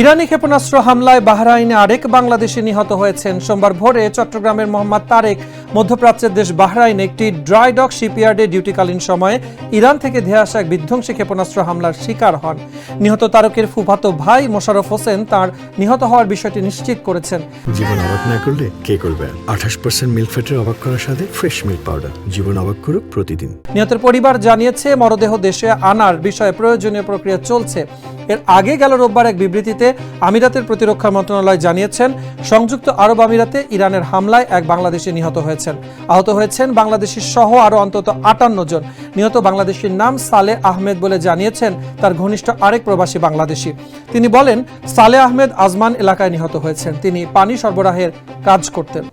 ইরানি ক্ষেপণাস্ত্র হামলায় বাহরাইনে আরেক বাংলাদেশি নিহত হয়েছেন। সোমবার ভোরে চট্টগ্রামের মোহাম্মদ তারেক মধ্যপ্রাচ্যের দেশ বাহরাইনে একটি ড্রাই ডক শিপইয়ার্ডে ডিউটিকালীন সময়ে ইরান থেকে ধেয়ে আসা এক বিধ্বংসী ক্ষেপণাস্ত্র হামলার শিকার হন। নিহত তারকের ফুফাতো ভাই মোশাররফ হোসেন তার নিহত হওয়ার বিষয়টি নিশ্চিত করেছেন। জীবন অবাক না করলে কে করবে? 28% মিল্ক ফ্যাটের অবাক করার সাথে ফ্রেশ মিল্ক পাউডার। জীবন অবাক করুক প্রতিদিন। নিহতের পরিবার জানিয়েছে মরদেহ দেশে আনার বিষয়ে প্রয়োজনীয় প্রক্রিয়া চলছে। এর আগে গেল রোববার এক বিবৃতিতে আমিরাতের প্রতিরক্ষা মন্ত্রণালয় জানিয়েছেন, সংযুক্ত আরব আমিরাতে ইরানের হামলায় এক বাংলাদেশি নিহত হয়েছেন। আহত হয়েছেন বাংলাদেশি সহ আরও অন্তত 58 জন। নিহত বাংলাদেশির নাম সালেহ আহমেদ বলে জানিয়েছেন তার ঘনিষ্ঠ আরেক প্রবাসী বাংলাদেশি। তিনি বলেন, সালেহ আহমেদ আজমান এলাকায় নিহত হয়েছেন। তিনি পানি সরবরাহের কাজ করতেন।